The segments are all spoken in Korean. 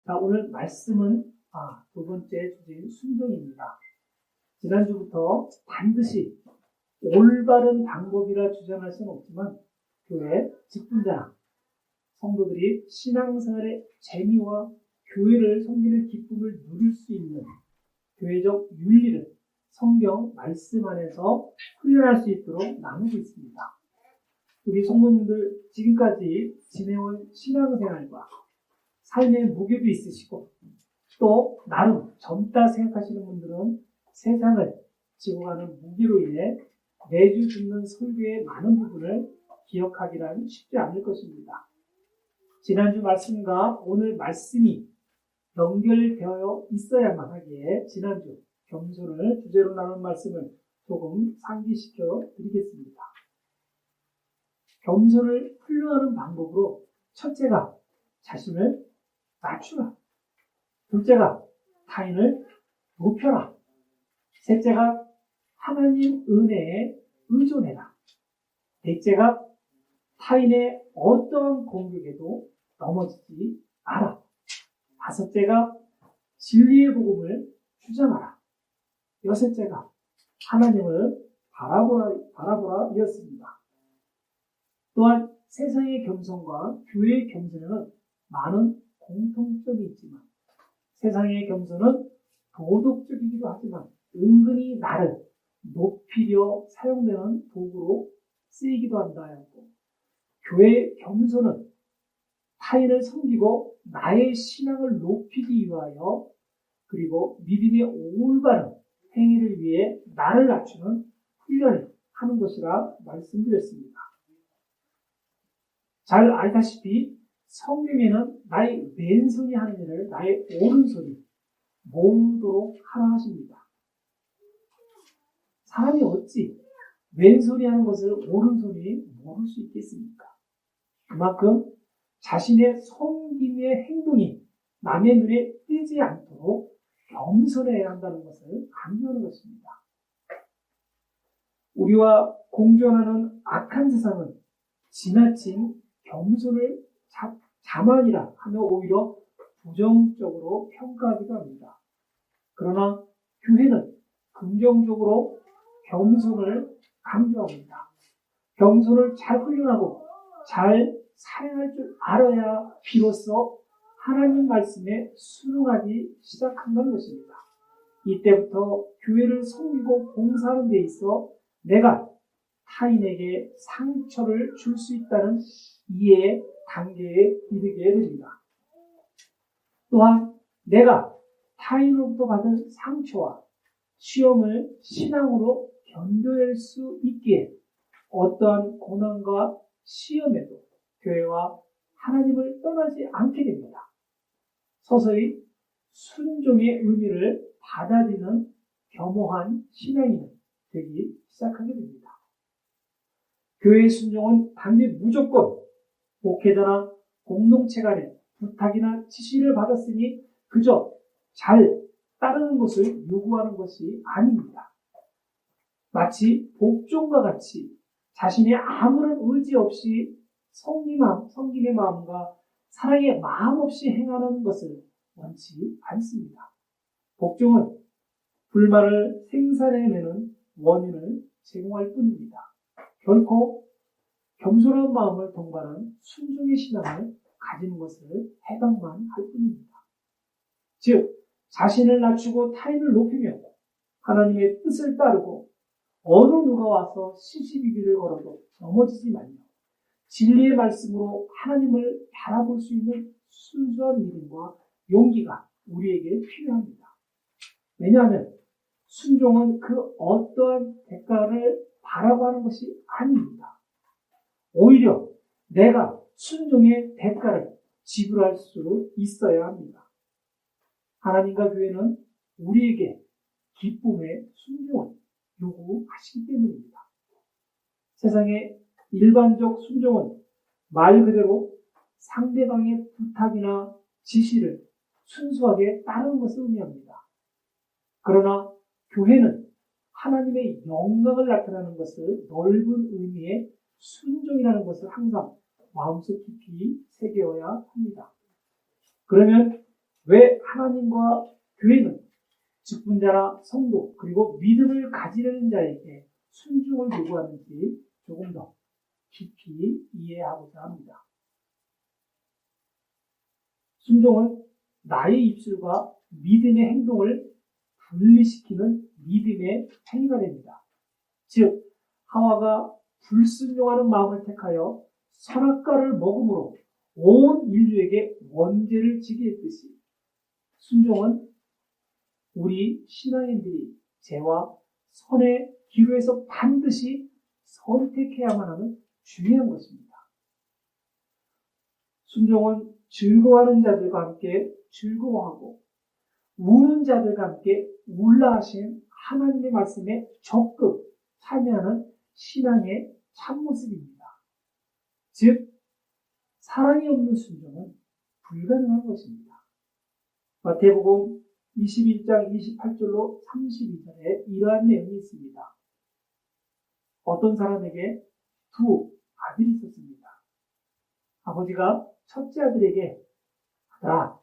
자, 오늘 말씀은 두 번째 주제인 순종입니다. 지난주부터 반드시 올바른 방법이라 주장할 수는 없지만 교회 직분자, 성도들이 신앙생활의 재미와 교회를 섬기는 기쁨을 누릴 수 있는 교회적 윤리를 성경 말씀 안에서 훈련할 수 있도록 나누고 있습니다. 우리 성도님들 지금까지 지내온 신앙생활과 삶의 무게도 있으시고 또 나름 젊다 생각하시는 분들은 세상을 지고 가는 무게로 인해 매주 듣는 설교의 많은 부분을 기억하기란 쉽지 않을 것입니다. 지난주 말씀과 오늘 말씀이 연결되어 있어야만 하기에 지난주 겸손을 주제로 나눈 말씀을 조금 상기시켜 드리겠습니다. 겸손을 훈련하는 방법으로 첫째가 자신을 낮추라. 둘째가 타인을 높여라. 셋째가 하나님 은혜에 의존해라. 넷째가 타인의 어떠한 공격에도 넘어지지 마라. 다섯째가 진리의 복음을 주장하라. 여섯째가 하나님을 바라보라 이었습니다. 또한 세상의 겸손과 교회의 겸손에는 많은 공통점이 있지만 세상의 겸손은 도덕적이기도 하지만 은근히 나를 높이려 사용되는 도구로 쓰이기도 한다 하고, 교회의 겸손은 타인을 섬기고 나의 신앙을 높이기 위하여 그리고 믿음의 올바른 행위를 위해 나를 낮추는 훈련을 하는 것이라 말씀드렸습니다. 잘 알다시피 성경에는 나의 왼손이 하는 일을 나의 오른손이 모으도록 하라 하십니다. 사람이 어찌 왼손이 하는 것을 오른손이 모를 수 있겠습니까? 그만큼 자신의 섬김의 행동이 남의 눈에 띄지 않도록 겸손해야 한다는 것을 강조하는 것입니다. 우리와 공존하는 악한 세상은 지나친 겸손을 자만이라 하며 오히려 부정적으로 평가하기도 합니다. 그러나 교회는 긍정적으로 겸손을 강조합니다. 겸손을 잘 훈련하고 잘 사용할 줄 알아야 비로소 하나님 말씀에 순응하기 시작한다는 것입니다. 이때부터 교회를 섬기고 봉사하는 데 있어 내가 타인에게 상처를 줄 수 있다는 이해의 단계에 이르게 됩니다. 또한 내가 타인으로부터 받은 상처와 시험을 신앙으로 견뎌낼 수 있기에 어떠한 고난과 시험에도 교회와 하나님을 떠나지 않게 됩니다. 서서히 순종의 의미를 받아들이는 겸허한 신앙인이 되기 시작하게 됩니다. 교회의 순종은 단지 무조건 목회자나 공동체 간에 부탁이나 지시를 받았으니 그저 잘 따르는 것을 요구하는 것이 아닙니다. 마치 복종과 같이 자신의 아무런 의지 없이 섬김의 마음과 사랑의 마음 없이 행하는 것을 원치 않습니다. 복종은 불만을 생산해내는 원인을 제공할 뿐입니다. 결코 겸손한 마음을 동반한 순종의 신앙을 가지는 것을 해당만 할 뿐입니다. 즉, 자신을 낮추고 타인을 높이며 하나님의 뜻을 따르고 어느 누가 와서 시시비비를 걸어도 넘어지지 말며 진리의 말씀으로 하나님을 바라볼 수 있는 순수한 믿음과 용기가 우리에게 필요합니다. 왜냐하면 순종은 그 어떠한 대가를 바라고 하는 것이 아닙니다. 오히려 내가 순종의 대가를 지불할 수 있어야 합니다. 하나님과 교회는 우리에게 기쁨의 순종을 요구하시기 때문입니다. 세상의 일반적 순종은 말 그대로 상대방의 부탁이나 지시를 순수하게 따르는 것을 의미합니다. 그러나 교회는 하나님의 영광을 나타내는 것을 넓은 의미의 순종이라는 것을 항상 마음속 깊이 새겨야 합니다. 그러면 왜 하나님과 교회는 직분자나 성도 그리고 믿음을 가지려는 자에게 순종을 요구하는지 조금 더 깊이 이해하고자 합니다. 순종은 나의 입술과 믿음의 행동을 분리시키는 믿음의 행위가 됩니다. 즉 하와가 불순종하는 마음을 택하여 선악과를 먹음으로 온 인류에게 원죄를 지게 했듯이 순종은 우리 신앙인들이 죄와 선의 기로에서 반드시 선택해야만 하는 중요한 것입니다. 순종은 즐거워하는 자들과 함께 즐거워하고 우는 자들과 함께 울라 하신 하나님의 말씀에 적극 참여하는 신앙의 참모습입니다. 즉 사랑이 없는 순종은 불가능한 것입니다. 마태복음 21장 28절로 32절에 이러한 내용이 있습니다. 어떤 사람에게 두 아들이 있었습니다. 아버지가 첫째 아들에게 아들아,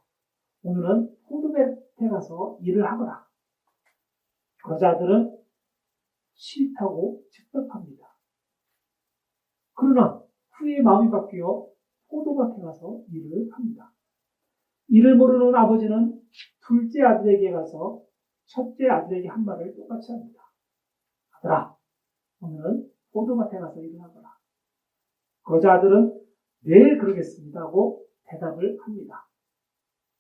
오늘은 포도밭에 가서 일을 하거라. 그러자 아들은 싫다고 즉답합니다. 그러나 후에 마음이 바뀌어 포도밭에 가서 일을 합니다. 이를 모르는 아버지는 둘째 아들에게 가서 첫째 아들에게 한 말을 똑같이 합니다. 아들아, 오늘은 포도밭에 가서 일을 하거라. 그러자 아들은 네, 그러겠습니다 하고 대답을 합니다.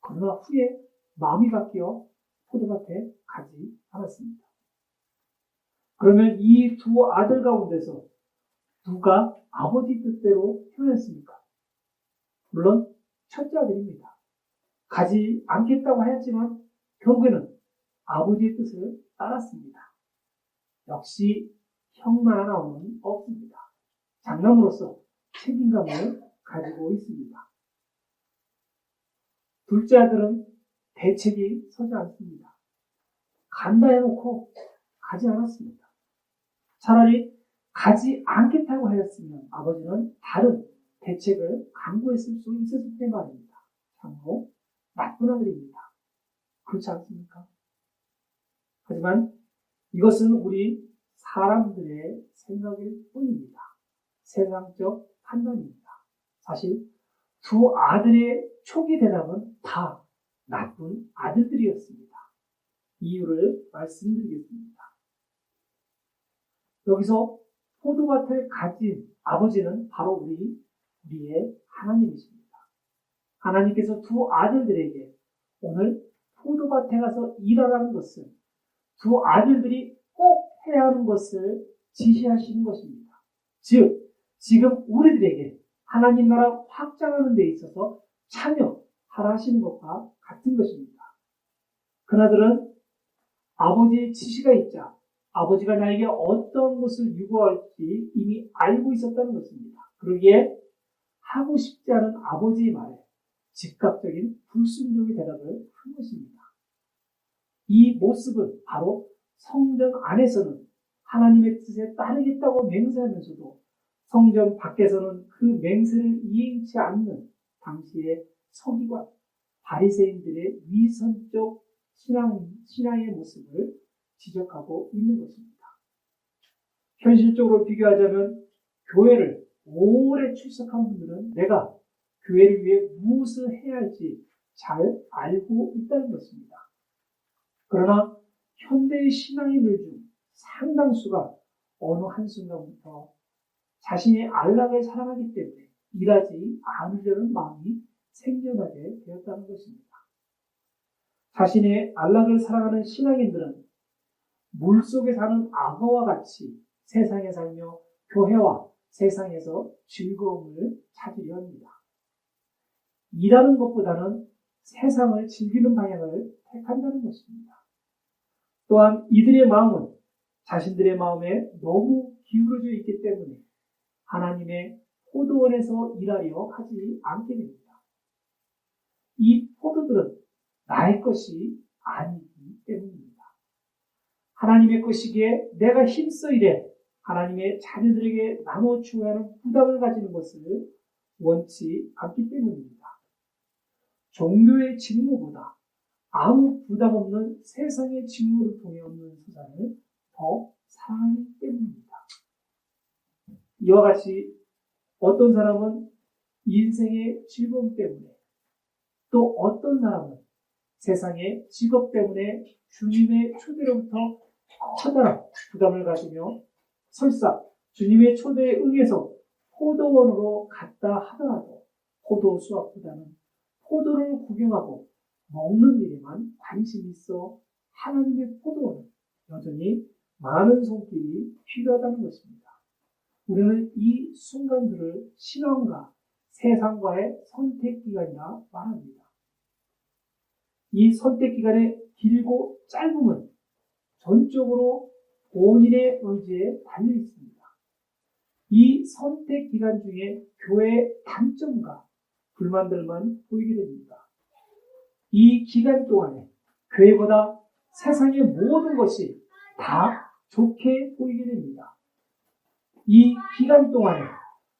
그러나 후에 마음이 바뀌어 포도밭에 가지 않았습니다. 그러면 이 두 아들 가운데서 누가 아버지 뜻대로 행했습니까? 물론 첫째 아들입니다. 가지 않겠다고 하였지만 결국에는 아버지의 뜻을 따랐습니다. 역시 형만 하나는 없습니다. 장남으로서 책임감을 가지고 있습니다. 둘째 아들은 대책이 서지 않습니다. 간다 해놓고 가지 않았습니다. 차라리 가지 않겠다고 하였으면 아버지는 다른 대책을 강구했을 수 있었을 때 말입니다. 참으로 나쁜 아들입니다. 그렇지 않습니까? 하지만 이것은 우리 사람들의 생각일 뿐입니다. 세상적 판단입니다. 사실 두 아들의 초기 대답은 다 나쁜 아들들이었습니다. 이유를 말씀드리겠습니다. 여기서 포도밭을 가진 아버지는 바로 우리의 하나님이십니다. 하나님께서 두 아들들에게 오늘 포도밭에 가서 일하라는 것은 두 아들들이 꼭 해야 하는 것을 지시하시는 것입니다. 즉, 지금 우리들에게 하나님 나라 확장하는 데 있어서 참여하라 하시는 것과 같은 것입니다. 그나들은 아버지의 지시가 있자 아버지가 나에게 어떤 것을 요구할지 이미 알고 있었다는 것입니다. 그러기에 하고 싶지 않은 아버지의 말에 즉각적인 불순종의 대답을 한 것입니다. 이 모습은 바로 성전 안에서는 하나님의 뜻에 따르겠다고 맹세하면서도 성전 밖에서는 그 맹세를 이행치 않는 당시의 서기관, 바리새인들의 위선적 신앙의 모습을 지적하고 있는 것입니다. 현실적으로 비교하자면 교회를 오래 출석한 분들은 내가 교회를 위해 무엇을 해야 할지 잘 알고 있다는 것입니다. 그러나 현대의 신앙인들 중 상당수가 어느 한순간부터 자신의 안락을 사랑하기 때문에 일하지 않으려는 마음이 생겨나게 되었다는 것입니다. 자신의 안락을 사랑하는 신앙인들은 물속에 사는 악어와 같이 세상에 살며 교회와 세상에서 즐거움을 찾으려 합니다. 일하는 것보다는 세상을 즐기는 방향을 택한다는 것입니다. 또한 이들의 마음은 자신들의 마음에 너무 기울어져 있기 때문에 하나님의 포도원에서 일하려 하지 않게 됩니다. 이 포도들은 나의 것이 아니기 때문입니다. 하나님의 것이기에 내가 힘써 일해 하나님의 자녀들에게 나눠주어야 하는 부담을 가지는 것을 원치 않기 때문입니다. 종교의 직무보다 아무 부담 없는 세상의 직무를 통해 얻는 수단을 더 사랑하기 때문입니다. 이와 같이 어떤 사람은 인생의 즐거움 때문에, 또 어떤 사람은 세상의 직업 때문에 주님의 초대로부터 커다란 부담을 가지며 설사 주님의 초대에 응해서 포도원으로 갔다 하더라도 포도 수확보다는 포도를 구경하고 먹는 일에만 관심이 있어 하나님의 포도원은 여전히 많은 손길이 필요하다는 것입니다. 우리는 이 순간들을 신앙과 세상과의 선택기간이라 말합니다. 이 선택기간의 길고 짧음은 전적으로 본인의 의지에 달려 있습니다. 이 선택기간 중에 교회의 단점과 불만들만 보이게 됩니다. 이 기간 동안에 교회보다 세상의 모든 것이 다 좋게 보이게 됩니다. 이 기간 동안에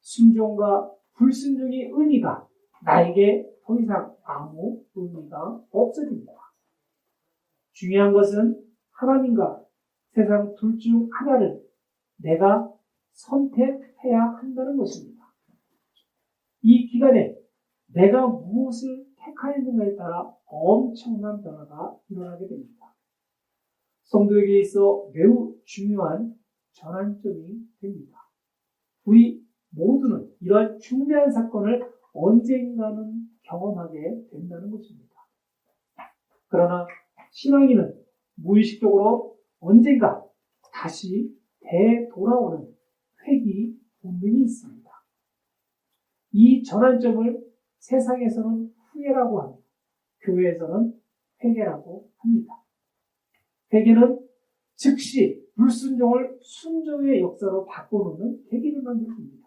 순종과 불순종의 의미가 나에게 더 이상 아무 의미가 없어집니다. 중요한 것은 하나님과 세상 둘 중 하나를 내가 선택해야 한다는 것입니다. 이 기간에 내가 무엇을 택하였는가에 따라 엄청난 변화가 일어나게 됩니다. 성도에게 있어 매우 중요한 전환점이 됩니다. 우리 모두는 이러한 중대한 사건을 언젠가는 경험하게 된다는 것입니다. 그러나 신앙인은 무의식적으로 언젠가 다시 되돌아오는 회귀 본능이 있습니다. 이 전환점을 세상에서는 후회라고 하고 교회에서는 회개라고 합니다. 회개는 즉시 불순종을 순종의 역사로 바꿔놓는 계기를 만들어줍니다.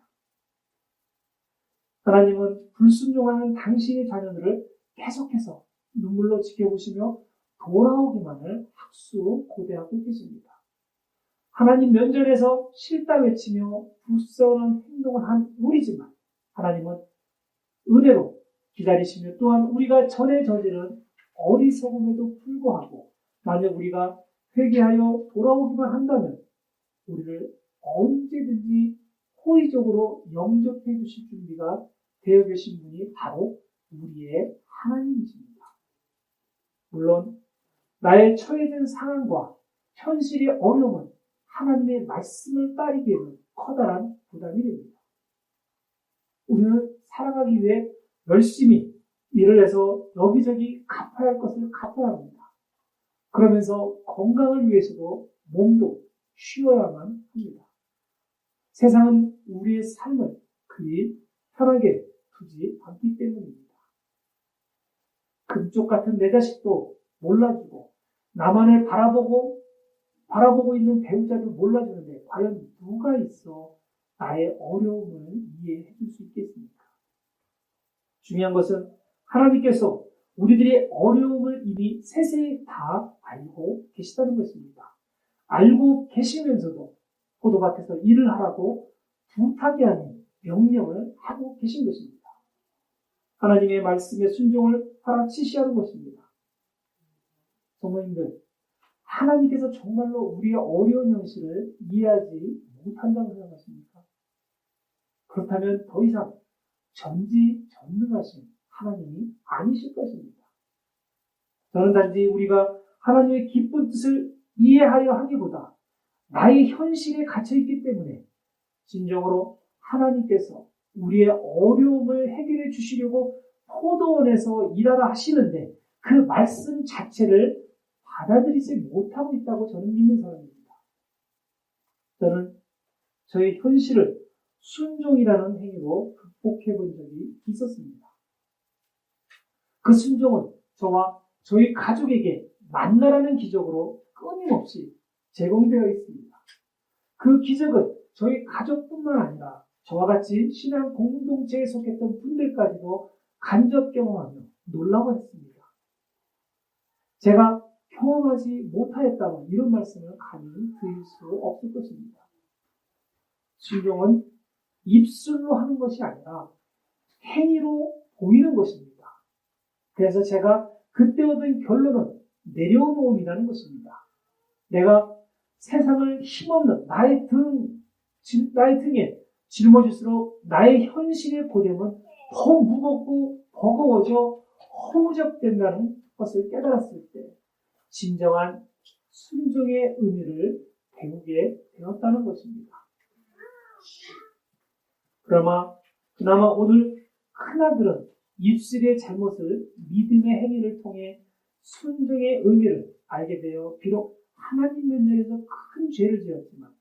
하나님은 불순종하는 당신의 자녀들을 계속해서 눈물로 지켜보시며 돌아오기만을 학수고대하고 계십니다. 하나님 면전에서 싫다 외치며 불쌍한 행동을 한 우리지만 하나님은 은혜로 기다리시며 또한 우리가 전에 저지른 어리석음에도 불구하고 만약 우리가 회개하여 돌아오기만 한다면 우리를 언제든지 호의적으로 영접해 주실 준비가 되어 계신 분이 바로 우리의 하나님이십니다. 물론 나의 처해진 상황과 현실의 어려움은 하나님의 말씀을 따르기에는 커다란 부담이 됩니다. 우리는 살아가기 위해 열심히 일을 해서 여기저기 갚아야 할 것을 갚아야 합니다. 그러면서 건강을 위해서도 몸도 쉬어야만 합니다. 세상은 우리의 삶을 그리 편하게 두지 않기 때문입니다. 금쪽 같은 내 자식도 몰라주고 나만을 바라보고 있는 배우자도 몰라주는데 과연 누가 있어 나의 어려움을 이해해 줄 수 있겠습니까? 중요한 것은 하나님께서 우리들의 어려움을 이미 세세히 다 알고 계시다는 것입니다. 알고 계시면서도 포도밭에서 일을 하라고 부탁이 아닌 명령을 하고 계신 것입니다. 하나님의 말씀에 순종을 하라 지시하는 것입니다. 성도님들, 하나님께서 정말로 우리의 어려운 현실을 이해하지 못한다고 생각하십니까? 그렇다면 더 이상 전지전능하신 하나님이 아니실 것입니다. 저는 단지 우리가 하나님의 기쁜 뜻을 이해하려 하기보다 나의 현실에 갇혀있기 때문에 진정으로 하나님께서 우리의 어려움을 해결해 주시려고 포도원에서 일하라 하시는데 그 말씀 자체를 받아들이지 못하고 있다고 저는 믿는 사람입니다. 저는 저의 현실을 순종이라는 행위로 극복해 본 적이 있었습니다. 그 순종은 저와 저희 가족에게 만나라는 기적으로 끊임없이 제공되어 있습니다. 그 기적은 저희 가족뿐만 아니라 저와 같이 신앙 공동체에 속했던 분들까지도 간접 경험하며 놀라워했습니다. 제가 경험하지 못하였다면 이런 말씀을 감히 드릴 수 없을 것입니다. 순종은 입술로 하는 것이 아니라 행위로 보이는 것입니다. 그래서 제가 그때 얻은 결론은 내려놓음이라는 것입니다. 내가 세상을 힘없는 나의 등에 짊어질수록 나의 현실의 고됨은 더 무겁고 버거워져 허무적된다는 것을 깨달았을 때 진정한 순종의 의미를 배우게 되었다는 것입니다. 그나마 오늘 큰아들은 입술의 잘못을 믿음의 행위를 통해 순종의 의미를 알게 되어 비록 하나님 면전에서 큰 죄를 지었지만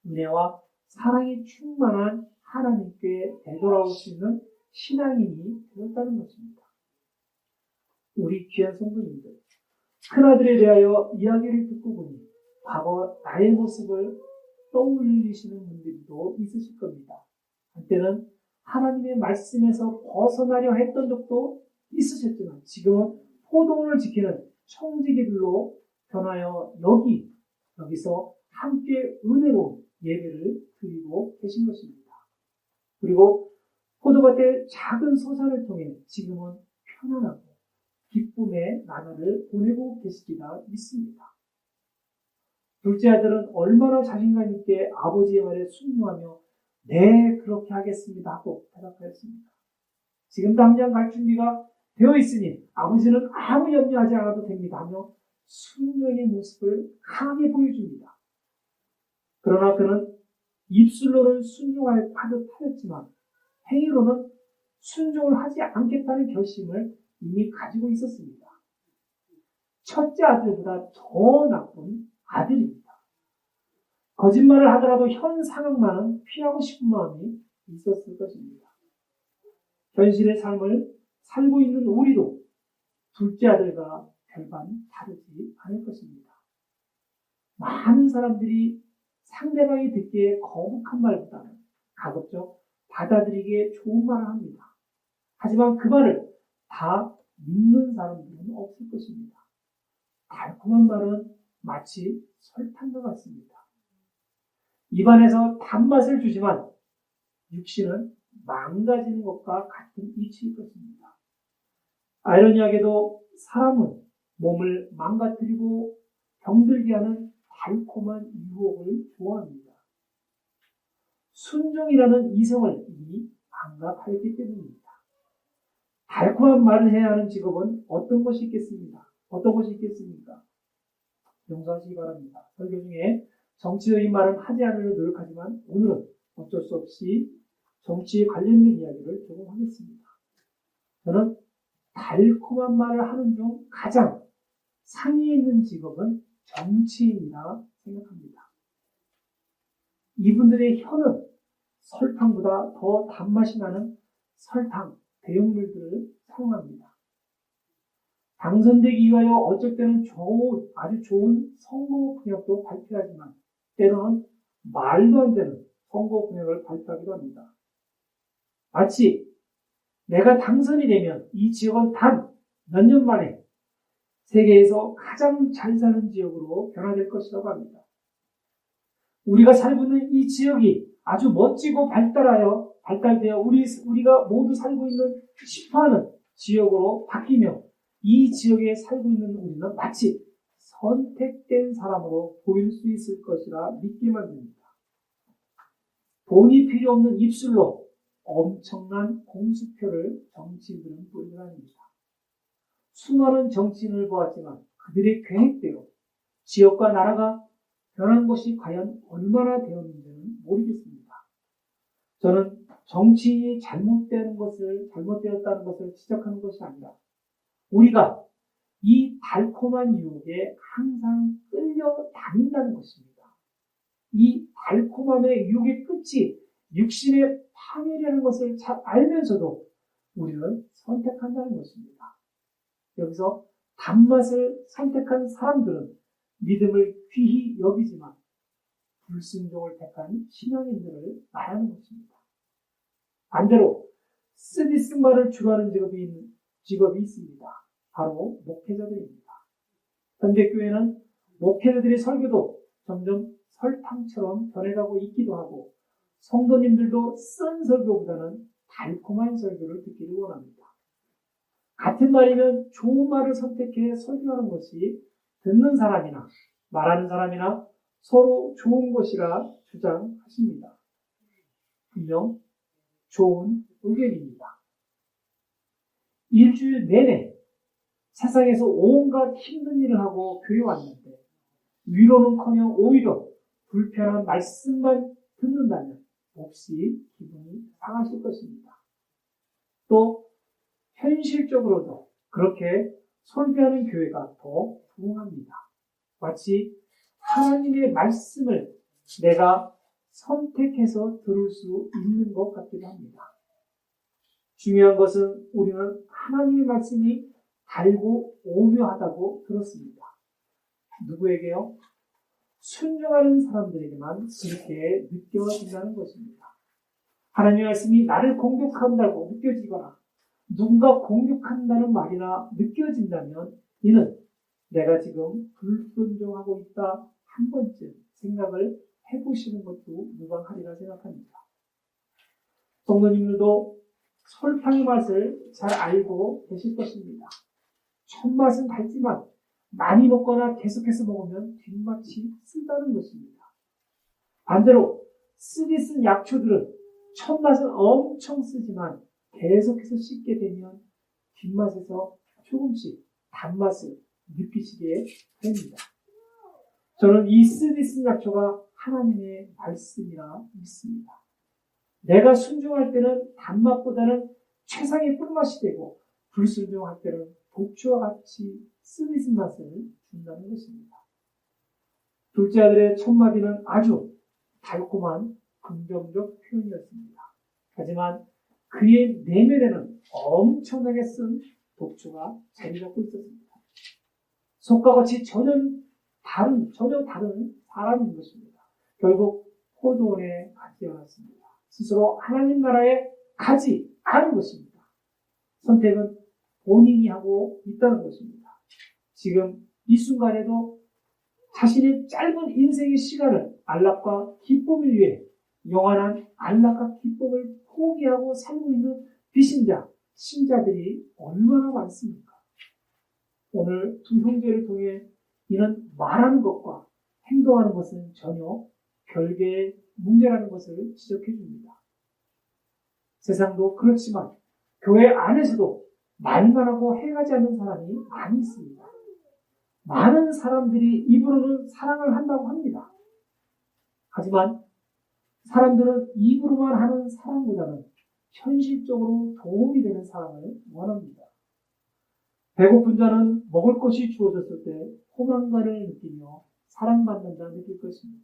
은혜와 사랑이 충만한 하나님께 되돌아올 수 있는 신앙인이 되었다는 것입니다. 우리 귀한 성도님들, 큰아들에 대하여 이야기를 듣고 보니 과거 나의 모습을 떠올리시는 분들도 있으실 겁니다. 한때는 하나님의 말씀에서 벗어나려 했던 적도 있으셨지만 지금은 포도원을 지키는 청지기들로 변하여 여기서 함께 은혜로 예배를 드리고 계신 것입니다. 그리고 포도밭의 작은 소산을 통해 지금은 편안하고 기쁨의 나날을 보내고 계시리라 믿습니다. 둘째 아들은 얼마나 자신감 있게 아버지의 말에 순종하며 네, 그렇게 하겠습니다 하고 대답하였습니다. 지금 당장 갈 준비가 되어 있으니 아버지는 아무 염려하지 않아도 됩니다 하며 순종의 모습을 강하게 보여줍니다. 그러나 그는 입술로는 순종할 하듯 하였지만 행위로는 순종을 하지 않겠다는 결심을 이미 가지고 있었습니다. 첫째 아들보다 더 나쁜 아들입니다. 거짓말을 하더라도 현 상황만은 피하고 싶은 마음이 있었을 것입니다. 현실의 삶을 살고 있는 우리도 둘째 아들과 별반 다르지 않을 것입니다. 많은 사람들이 상대방이 듣기에 거북한 말보다는 가급적 받아들이기에 좋은 말을 합니다. 하지만 그 말을 다 믿는 사람들은 없을 것입니다. 달콤한 말은 마치 설탕과 같습니다. 입안에서 단맛을 주지만 육신은 망가지는 것과 같은 이치일 것입니다. 아이러니하게도 사람은 몸을 망가뜨리고 병들게 하는 달콤한 유혹을 좋아합니다. 순종이라는 이성을 이미 망각하였기 때문입니다. 달콤한 말을 해야 하는 직업은 어떤 것이 있겠습니까? 용서하시기 바랍니다. 설교 중에 정치적인 말은 하지 않으려 노력하지만 오늘은 어쩔 수 없이 정치에 관련된 이야기를 조금 하겠습니다. 저는 달콤한 말을 하는 중 가장 상위에 있는 직업은 정치인이라 생각합니다. 이분들의 혀는 설탕보다 더 단맛이 나는 설탕, 대용물들을 사용합니다. 당선되기 위하여 어쩔 때는 아주 좋은 선거 공약도 발표하지만 때로는 말도 안 되는 선거 공약을 발표하기도 합니다. 마치 내가 당선이 되면 이 지역은 단 몇 년 만에 세계에서 가장 잘 사는 지역으로 변화될 것이라고 합니다. 우리가 살고 있는 이 지역이 아주 멋지고 발달되어 우리가 모두 살고 있는 싶어하는 지역으로 바뀌며 이 지역에 살고 있는 우리는 마치 선택된 사람으로 보일 수 있을 것이라 믿게 만듭니다. 돈이 필요 없는 입술로 엄청난 공수표를 정치인들은 뿌리다닙니다. 수많은 정치인을 보았지만 그들의 계획대로 지역과 나라가 변한 것이 과연 얼마나 되었는지는 모르겠습니다. 저는 정치인이 잘못되었다는 것을 지적하는 것이 아니라 우리가 이 달콤한 유혹에 항상 끌려다닌다는 것입니다. 이 달콤함의 유혹의 끝이 육신의 파멸이라는 것을 잘 알면서도 우리는 선택한다는 것입니다. 여기서 단맛을 선택한 사람들은 믿음을 귀히 여기지만 불순종을 택한 신앙인들을 말하는 것입니다. 반대로 쓰디쓴 말을 주로하는 직업이 있습니다. 바로 목회자들입니다. 현대교회는 목회자들의 설교도 점점 설탕처럼 변해가고 있기도 하고 성도님들도 쓴 설교보다는 달콤한 설교를 듣기를 원합니다. 같은 말이면 좋은 말을 선택해 설교하는 것이 듣는 사람이나 말하는 사람이나 서로 좋은 것이라 주장하십니다. 분명 좋은 의견입니다. 일주일 내내 세상에서 온갖 힘든 일을 하고 교회 왔는데 위로는커녕 오히려 불편한 말씀만 듣는다면 몹시 기분이 상하실 것입니다. 또 현실적으로도 그렇게 설교하는 교회가 더 부흥합니다. 마치 하나님의 말씀을 내가 선택해서 들을 수 있는 것 같기도 합니다. 중요한 것은 우리는 하나님의 말씀이 달고 오묘하다고 들었습니다. 누구에게요? 순종하는 사람들에게만 그렇게 느껴진다는 것입니다. 하나님의 말씀이 나를 공격한다고 느껴지거나 누군가 공격한다는 말이나 느껴진다면 이는 내가 지금 불순종하고 있다 한 번쯤 생각을 해보시는 것도 무방하리라 생각합니다. 성도님들도 설탕의 맛을 잘 알고 계실 것입니다. 첫 맛은 달지만 많이 먹거나 계속해서 먹으면 뒷맛이 쓰다는 것입니다. 반대로 쓰디 쓴 약초들은 첫 맛은 엄청 쓰지만 계속해서 씹게 되면 뒷맛에서 조금씩 단맛을 느끼시게 됩니다. 저는 이 쓰디 쓴 약초가 하나님의 말씀이라 믿습니다. 내가 순종할 때는 단맛보다는 최상의 꿀맛이 되고 불순종할 때는 독주와 같이 쓰디 쓴 맛을 준다는 것입니다. 둘째 아들의 첫 마디는 아주 달콤한 긍정적 표현이었습니다. 하지만 그의 내면에는 엄청나게 쓴 독주가 자리 잡고 있었습니다. 속과 겉이 전혀 다른 사람인 것입니다. 결국 포도원에 가지 않았습니다. 스스로 하나님 나라에 가지 않은 것입니다. 선택은 본인이 하고 있다는 것입니다. 지금 이 순간에도 자신의 짧은 인생의 시간을 안락과 기쁨을 위해 영원한 안락과 기쁨을 포기하고 살고 있는 비신자, 신자들이 얼마나 많습니까? 오늘 두 형제를 통해 이는 말하는 것과 행동하는 것은 전혀 별개의 문제라는 것을 지적해 줍니다. 세상도 그렇지만 교회 안에서도 말만 하고 행하지 않는 사람이 많이 있습니다. 많은 사람들이 입으로는 사랑을 한다고 합니다. 하지만 사람들은 입으로만 하는 사랑보다는 현실적으로 도움이 되는 사랑을 원합니다. 배고픈 자는 먹을 것이 주어졌을 때 포만감을 느끼며 사랑받는다 느낄 것입니다.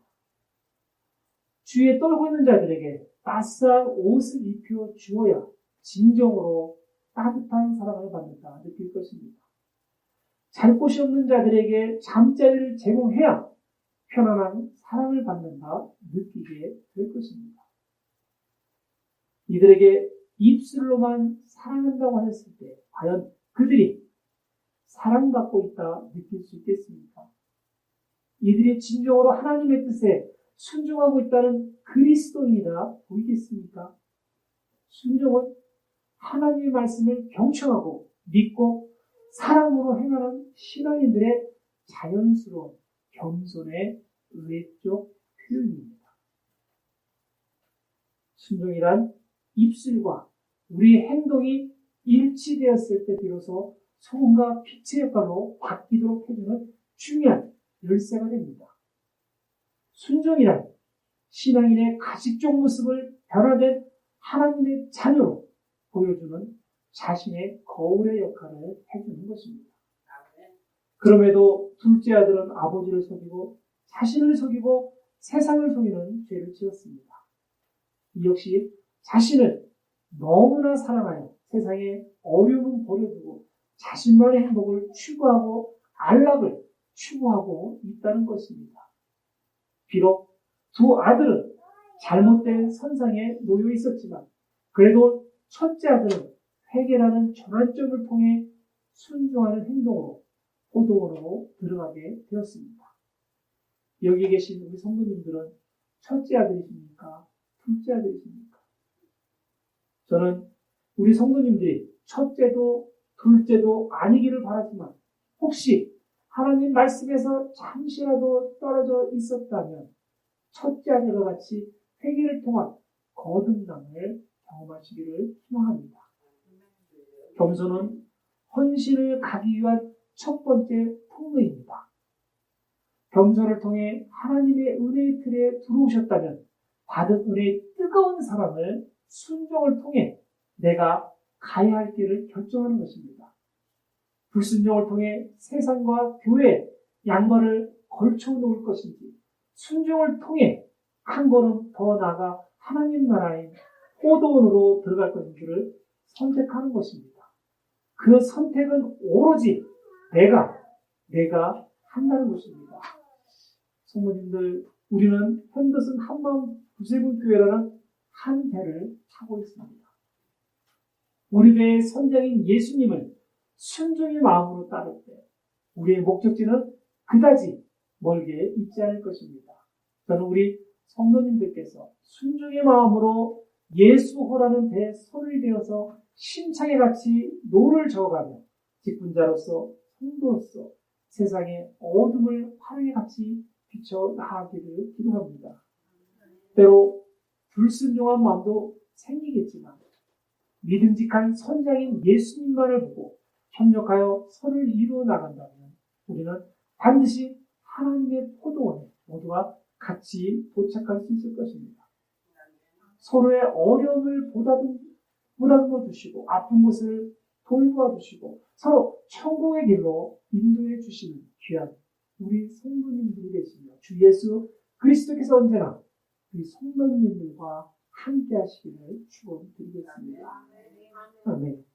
주위에 떨고 있는 자들에게 따스한 옷을 입혀 주어야 진정으로 따뜻한 사랑을 받는다 느낄 것입니다. 잘 곳이 없는 자들에게 잠자리를 제공해야 편안한 사랑을 받는다 느끼게 될 것입니다. 이들에게 입술로만 사랑한다고 했을 때 과연 그들이 사랑받고 있다 느낄 수 있겠습니까? 이들이 진정으로 하나님의 뜻에 순종하고 있다는 그리스도인이라 보이겠습니까? 순종은 하나님의 말씀을 경청하고 믿고 사랑으로 행하는 신앙인들의 자연스러운 겸손의 외적 표현입니다. 순종이란 입술과 우리의 행동이 일치되었을 때 비로소 소금과 빛의 역할로 바뀌도록 해주는 중요한 열쇠가 됩니다. 순종이란 신앙인의 가식적 모습을 변화된 하나님의 자녀로 보여주는 자신의 거울의 역할을 해주는 것입니다. 그럼에도 둘째 아들은 아버지를 속이고 자신을 속이고 세상을 속이는 죄를 지었습니다. 이 역시 자신을 너무나 사랑하여 세상의 어려움을 버려두고 자신만의 행복을 추구하고 안락을 추구하고 있다는 것입니다. 비록 두 아들은 잘못된 선상에 놓여 있었지만 그래도 첫째 아들은 회개라는 전환점을 통해 순종하는 행동으로 포도원으로 들어가게 되었습니다. 여기 계신 우리 성도님들은 첫째 아들이십니까? 둘째 아들이십니까? 저는 우리 성도님들이 첫째도 둘째도 아니기를 바라지만 혹시 하나님 말씀에서 잠시라도 떨어져 있었다면 첫째 아들과 같이 회개를 통한 거듭남을 경험하시기를 희망합니다. 겸손은 헌신을 가기 위한 첫 번째 통로입니다. 겸손을 통해 하나님의 은혜의 틀에 들어오셨다면 받은 은혜의 뜨거운 사랑을 순종을 통해 내가 가야 할 길을 결정하는 것입니다. 불순종을 통해 세상과 교회에 양발을 걸쳐 놓을 것인지 순종을 통해 한 걸음 더 나아가 하나님 나라인 포도원으로 들어갈 것인지를 선택하는 것입니다. 그 선택은 오로지 내가 한다는 것입니다. 성모님들, 우리는 현도슨 한마음 구세군 교회라는 한 배를 타고 있습니다. 우리 배의 선장인 예수님을 순종의 마음으로 따를 때 우리의 목적지는 그다지 멀게 있지 않을 것입니다. 저는 우리 성도님들께서 순종의 마음으로 예수호라는 배에 손을 대어서 심창에 같이 노를 저어가며 직분자로서 성도로서 세상의 어둠을 화려에 같이 비춰 나가기를 기도합니다. 때로 불순종한 마음도 생기겠지만 믿음직한 선장인 예수님만을 보고 협력하여 선을 이루어 나간다면 우리는 반드시 하나님의 포도원에 모두가 같이 도착할 수 있을 것입니다. 서로의 어려움을 보다듬어 주시고 아픈 곳을 돌보아 주시고 서로 천국의 길로 인도해 주시는 귀한 우리 성도님들이 되시며 주 예수 그리스도께서 언제나 우리 성도님들과 함께 하시기를 축원드리겠습니다. 아멘.